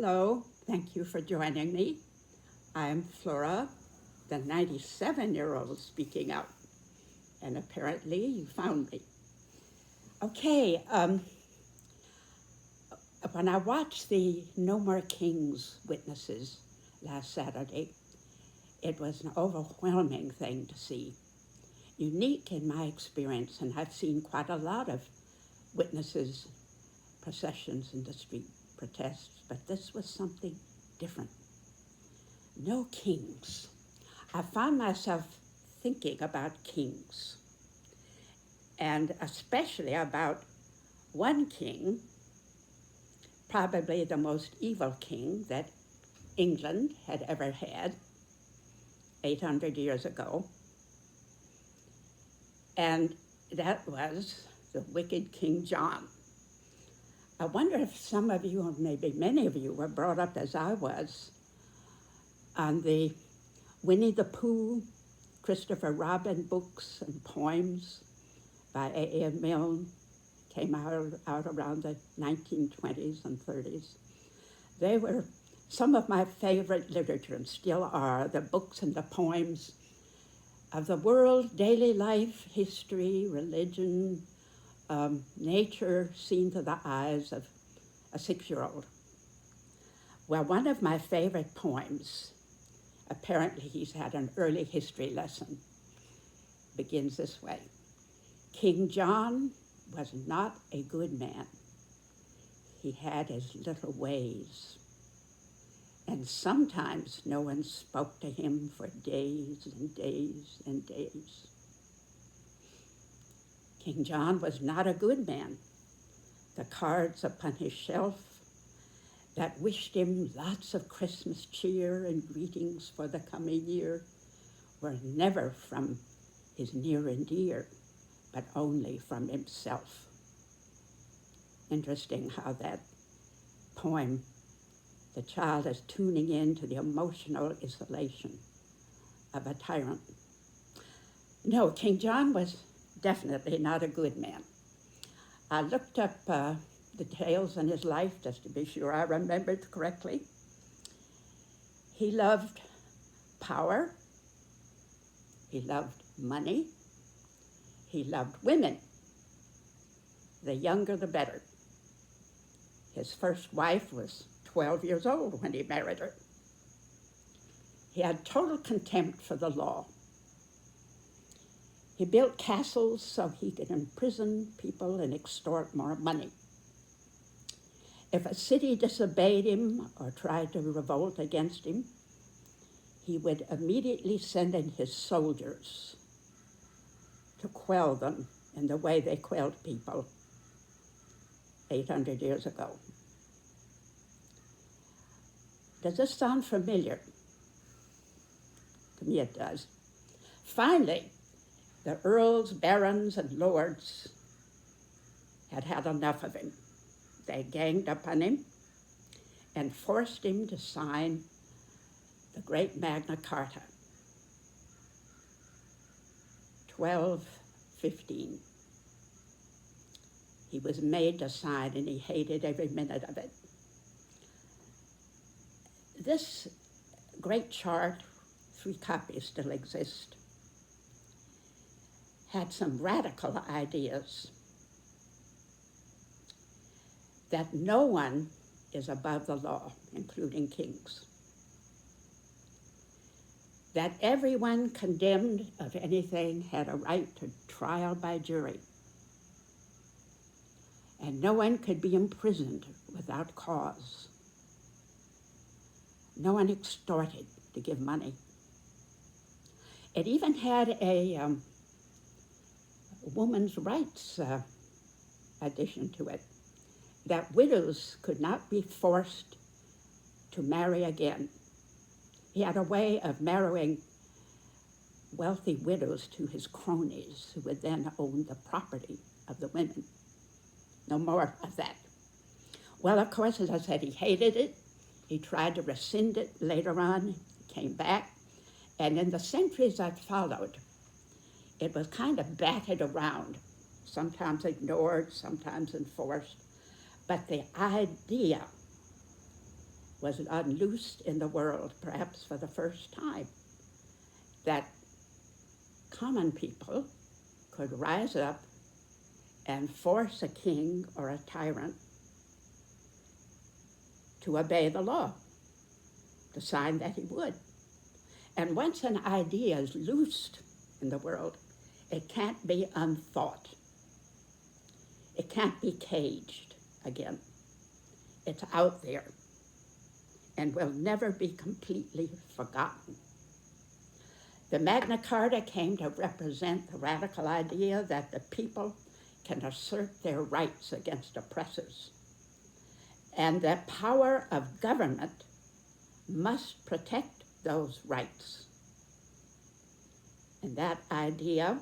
Hello, thank you for joining me. I'm Flora, the 97-year-old speaking out, and apparently you found me. Okay, when I watched the No More Kings witnesses last Saturday, it was an overwhelming thing to see. Unique in my experience, and I've seen quite a lot of witnesses, processions in the street, protests, but this was something different. No kings. I found myself thinking about kings, and especially about one king, probably the most evil king that England had ever had 800 years ago, and that was the wicked King John. I wonder if some of you, or maybe many of you, were brought up as I was on the Winnie the Pooh, Christopher Robin books and poems by A.A. Milne, came out around the 1920s and 30s. They were some of my favorite literature, and still are, the books and the poems of the world, daily life, history, religion, nature seen through the eyes of a 6-year-old. Well, one of my favorite poems, apparently he's had an early history lesson, begins this way. King John was not a good man. He had his little ways, and sometimes no one spoke to him for days and days and days. King John was not a good man. The cards upon his shelf that wished him lots of Christmas cheer and greetings for the coming year were never from his near and dear, but only from himself. Interesting how that poem, the child is tuning in to the emotional isolation of a tyrant. No, King John was definitely not a good man. I looked up the details in his life just to be sure I remembered correctly. He loved power. He loved money. He loved women. The younger, the better. His first wife was 12 years old when he married her. He had total contempt for the law. He built castles so he could imprison people and extort more money. If a city disobeyed him or tried to revolt against him, he would immediately send in his soldiers to quell them in the way they quelled people 800 years ago. Does this sound familiar? To me it does. Finally, the earls, barons, and lords had had enough of him. They ganged upon him and forced him to sign the great Magna Carta, 1215. He was made to sign, and he hated every minute of it. This great chart, 3 copies still exist, had some radical ideas that no one is above the law, including kings. That everyone condemned of anything had a right to trial by jury. And no one could be imprisoned without cause. No one extorted to give money. It even had a woman's rights addition to it, that widows could not be forced to marry again. He had a way of marrying wealthy widows to his cronies, who would then own the property of the women. No more of that. Well, of course, as I said, he hated it. He tried to rescind it later on, came back, and in the centuries that followed, it was kind of batted around, sometimes ignored, sometimes enforced. But the idea was unloosed in the world, perhaps for the first time, that common people could rise up and force a king or a tyrant to obey the law, the sign that he would. And once an idea is loosed in the world, it can't be unthought. It can't be caged again. It's out there and will never be completely forgotten. The Magna Carta came to represent the radical idea that the people can assert their rights against oppressors, and that power of government must protect those rights. And that idea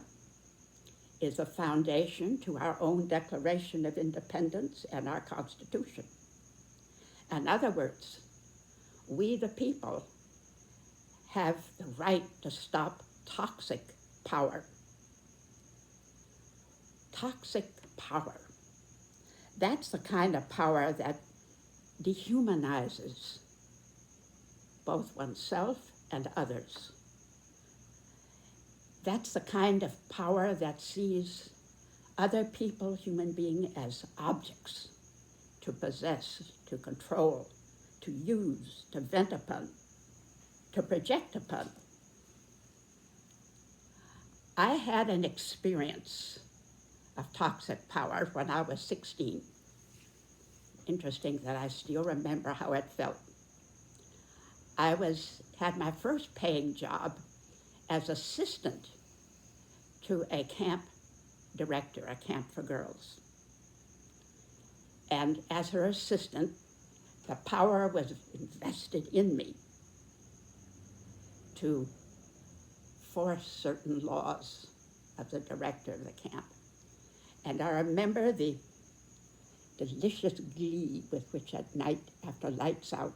is a foundation to our own Declaration of Independence and our Constitution. In other words, we the people have the right to stop toxic power. Toxic power. That's the kind of power that dehumanizes both oneself and others. That's the kind of power that sees other people, human beings, as objects to possess, to control, to use, to vent upon, to project upon. I had an experience of toxic power when I was 16. Interesting that I still remember how it felt. I had my first paying job as assistant to a camp director, a camp for girls. And as her assistant, the power was invested in me to force certain laws of the director of the camp. And I remember the delicious glee with which at night, after lights out,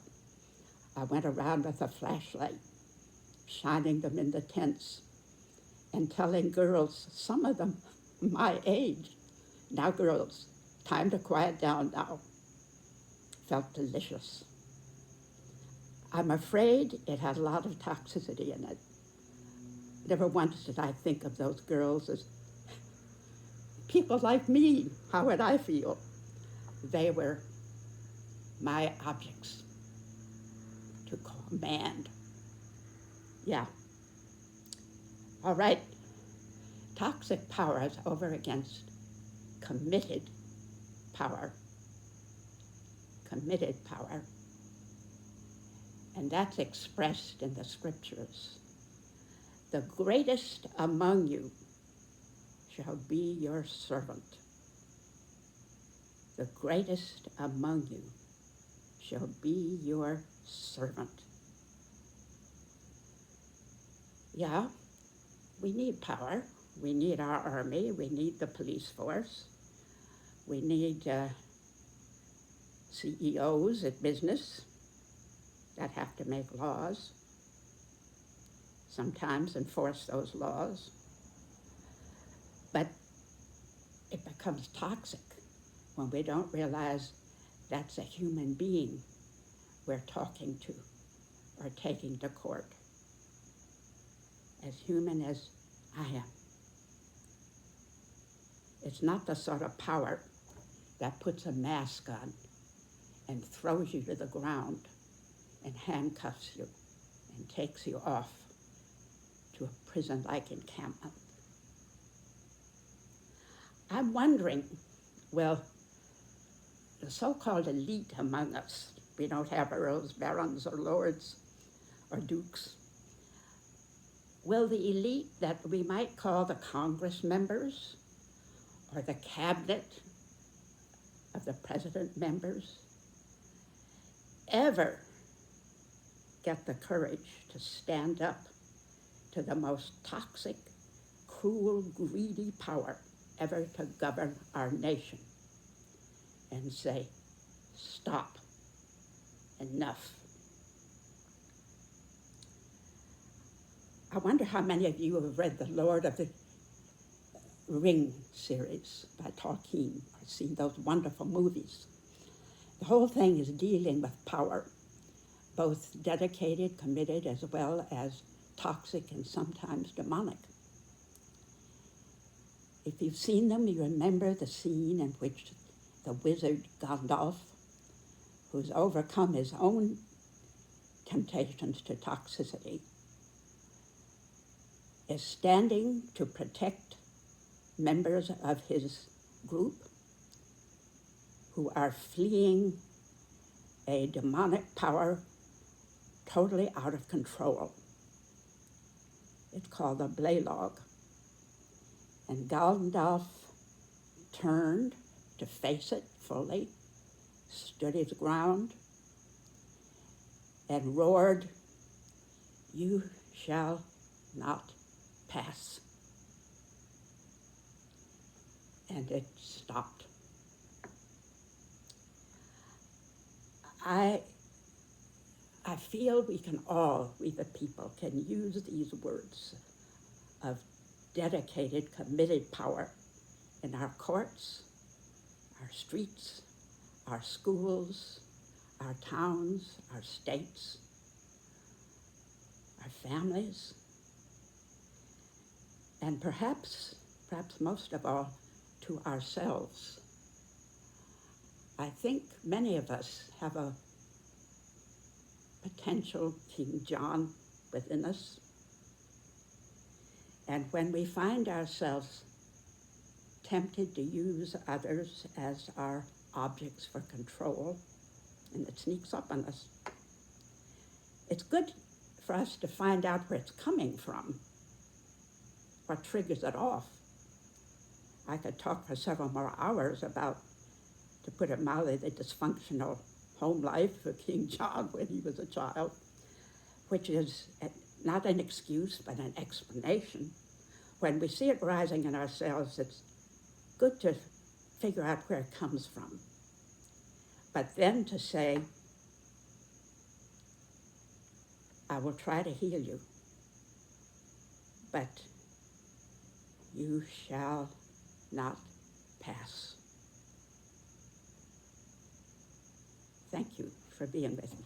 I went around with a flashlight, shining them in the tents and telling girls, some of them my age, now girls, time to quiet down now. Felt delicious. I'm afraid it had a lot of toxicity in it. Never once did I think of those girls as people like me. How would I feel? They were my objects to command. Yeah. All right. Toxic power is over against committed power. Committed power. And that's expressed in the scriptures. The greatest among you shall be your servant. The greatest among you shall be your servant. Yeah, we need power. We need our army. We need the police force. We need CEOs at business that have to make laws, sometimes enforce those laws. But it becomes toxic when we don't realize that's a human being we're talking to or taking to court. As human as I am. It's not the sort of power that puts a mask on and throws you to the ground and handcuffs you and takes you off to a prison-like encampment. I'm wondering, well, the so-called elite among us, we don't have earls, barons, or lords, or dukes. Will the elite that we might call the Congress members or the cabinet of the president members ever get the courage to stand up to the most toxic, cruel, greedy power ever to govern our nation and say, stop, enough? I wonder how many of you have read the Lord of the Ring series by Tolkien or seen those wonderful movies. The whole thing is dealing with power both dedicated, committed, as well as toxic and sometimes demonic. If you've seen them, you remember the scene in which the wizard Gandalf, who's overcome his own temptations to toxicity, is standing to protect members of his group who are fleeing a demonic power totally out of control. It's called the Blaylogue. And Gandalf turned to face it fully, stood his ground, and roared, "You shall not pass." And it stopped. I feel we the people, can use these words of dedicated, committed power in our courts, our streets, our schools, our towns, our states, our families, and perhaps most of all, to ourselves. I think many of us have a potential King John within us. And when we find ourselves tempted to use others as our objects for control, and it sneaks up on us, it's good for us to find out where it's coming from, what triggers it off. I could talk for several more hours about, to put it mildly, the dysfunctional home life of King John when he was a child, which is not an excuse, but an explanation. When we see it rising in ourselves, it's good to figure out where it comes from. But then to say, I will try to heal you, but you shall not pass. Thank you for being with me.